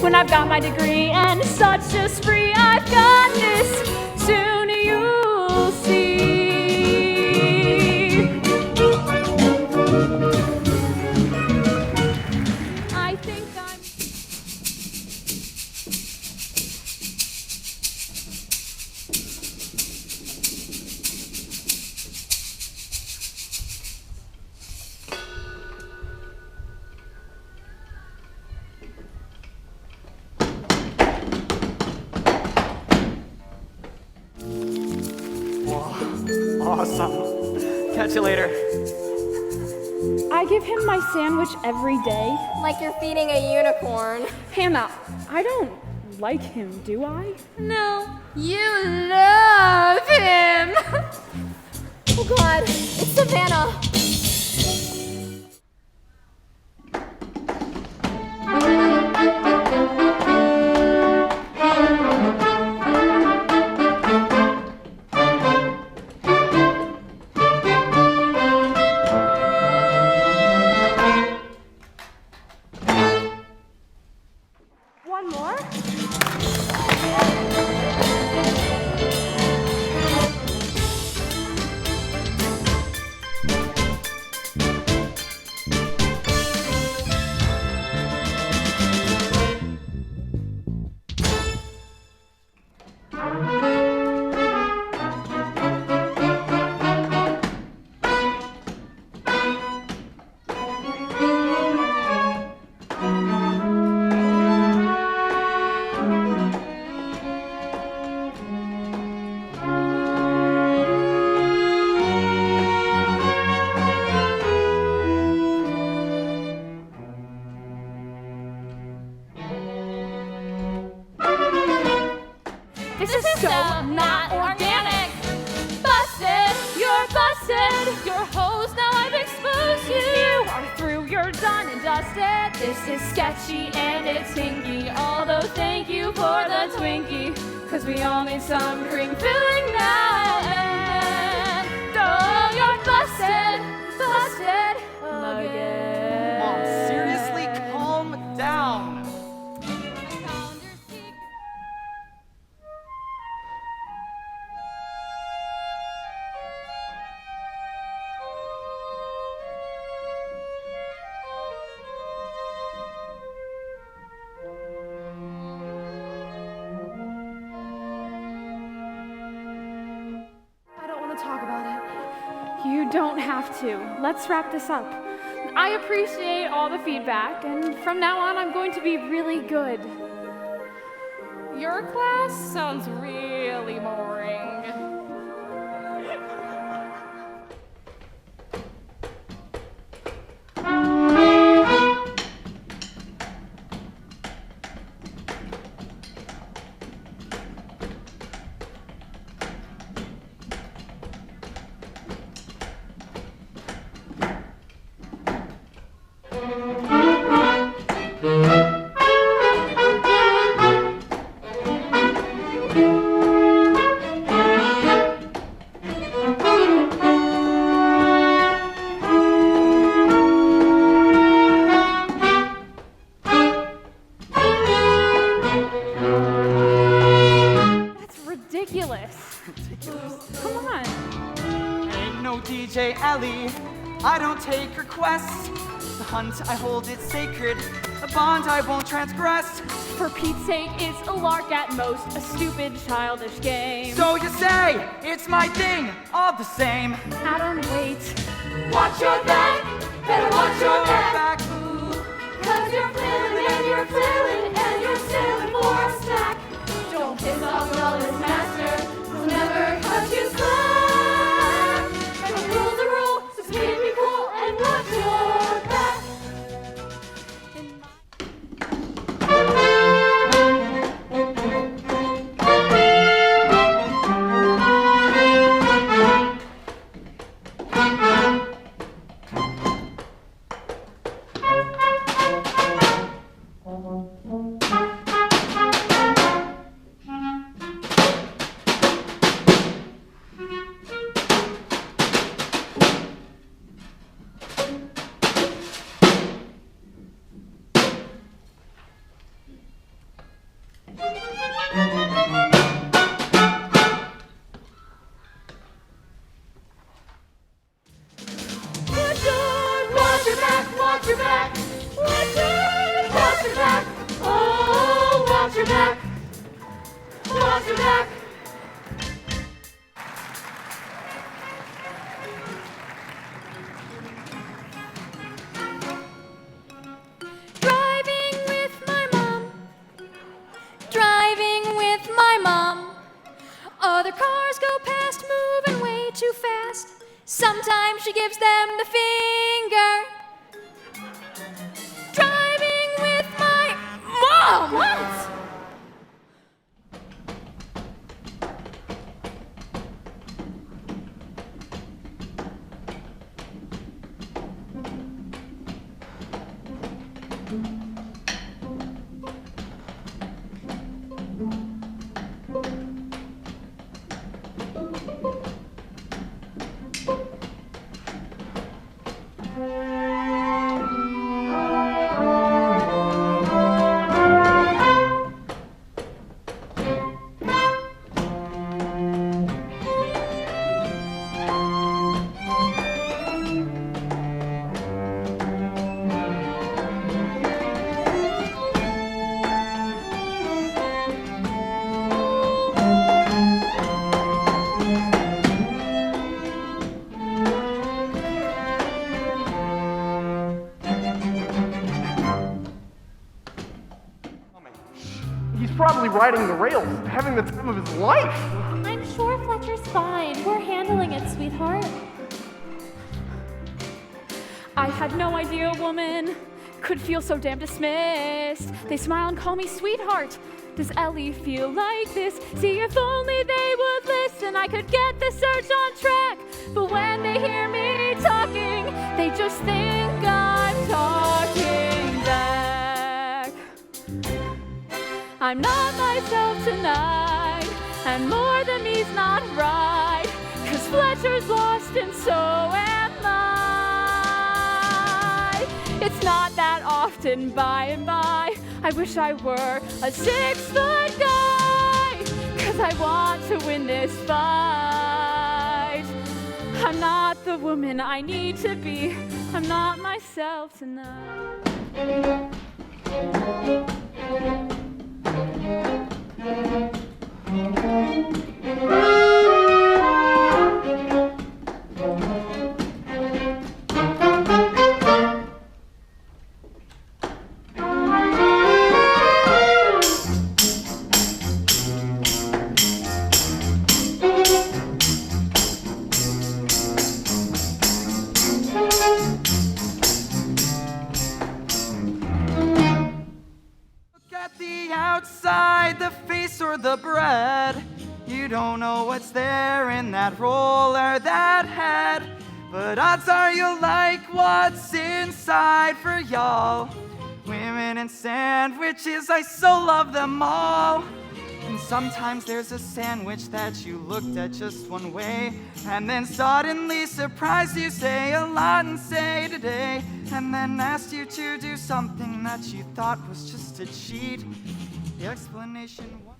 when I've got my degree and such a spree. I've got this, soon you'll see. I think I'm... Awesome. Catch you later. I give him my sandwich every day. Like you're feeding a unicorn. Hannah, I don't like him, do I? No, you love him. Oh God, it's Savannah. One more? This is so not organic. Busted, you're busted. You're hosed, now I've exposed you. You are through, you're done and dusted. This is sketchy and it's hinky. Although thank you for the Twinkie, cause we all need some cream filling now and oh, you're busted, busted again. Mom, seriously, calm down. Talk about it. You don't have to. Let's wrap this up. I appreciate all the feedback, and from now on, I'm going to be really good. Your class sounds really boring. Ridiculous. Come on. Ain't no DJ Ellie. I don't take requests. The hunt, I hold it sacred. A bond I won't transgress. For Pete's sake, it's a lark at most, a stupid, childish game. So you say, it's my thing, all the same. Adam, wait. Watch your back, better watch your back. Back. Cause you're flailing and you're flailing and you're sailing for a snack. Don't piss off your eldest master, he'll never cut you slack. The rule's a rule, so please be cool and watch your back. watch your back. Watch your back. Driving with my mom. Driving with my mom. Other cars go past, moving way too fast. Sometimes she gives them the finger. Driving with my mom. What? He's probably riding the rails, having the time of his life. I'm sure Fletcher's fine. We're handling it, sweetheart. I had no idea a woman could feel so damn dismissed. They smile and call me sweetheart. Does Ellie feel like this? See, if only they would listen, I could get the search on track. But when they hear me talking, they just think I'm talking back. I'm not myself tonight, and more than me's not right. 'Cause Fletcher's lost and so am I. It's not that often by and by. I wish I were a 6-foot guy, 'cause I want to win this fight. I'm not the woman I need to be. I'm not myself tonight. Outside the face or the bread, you don't know what's there in that roll or that head, but odds are you'll like what's inside for y'all. Women and sandwiches, I so love them all. And sometimes there's a sandwich that you looked at just one way, and then suddenly surprised you say a lot and say today, and then asked you to do something that you thought was just a cheat. The explanation was...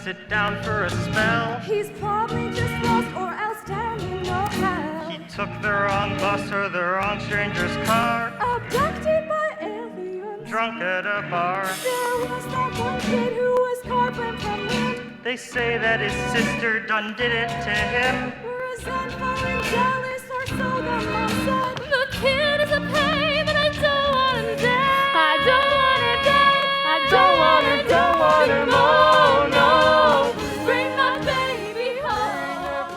Sit down for a spell. He's probably just lost or else down in no hell. He took the wrong bus or the wrong stranger's car. Abducted by aliens. Drunk at a bar. There was that one kid who was carving from him. They say that his sister done did it to him. Resentful and jealous, or so the mom said. The kid is a pain, but I don't want him dead. I don't want him dead. I don't want him, don't want him, oh no. Bring my baby home.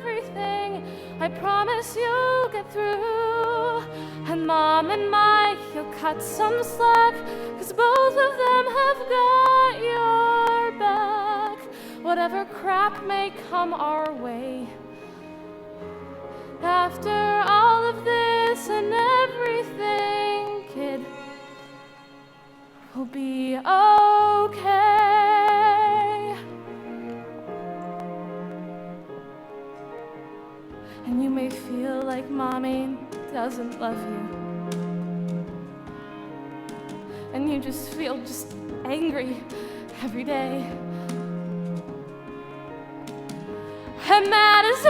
everything. I promise you'll get through. And Mom and Mike, you'll cut some slack, 'cause both of them have got your back. Whatever crap may come our way. After all of this and everything, kid, we'll be okay. And you may feel like Mommy doesn't love you. And you just feel just angry every day. And mad as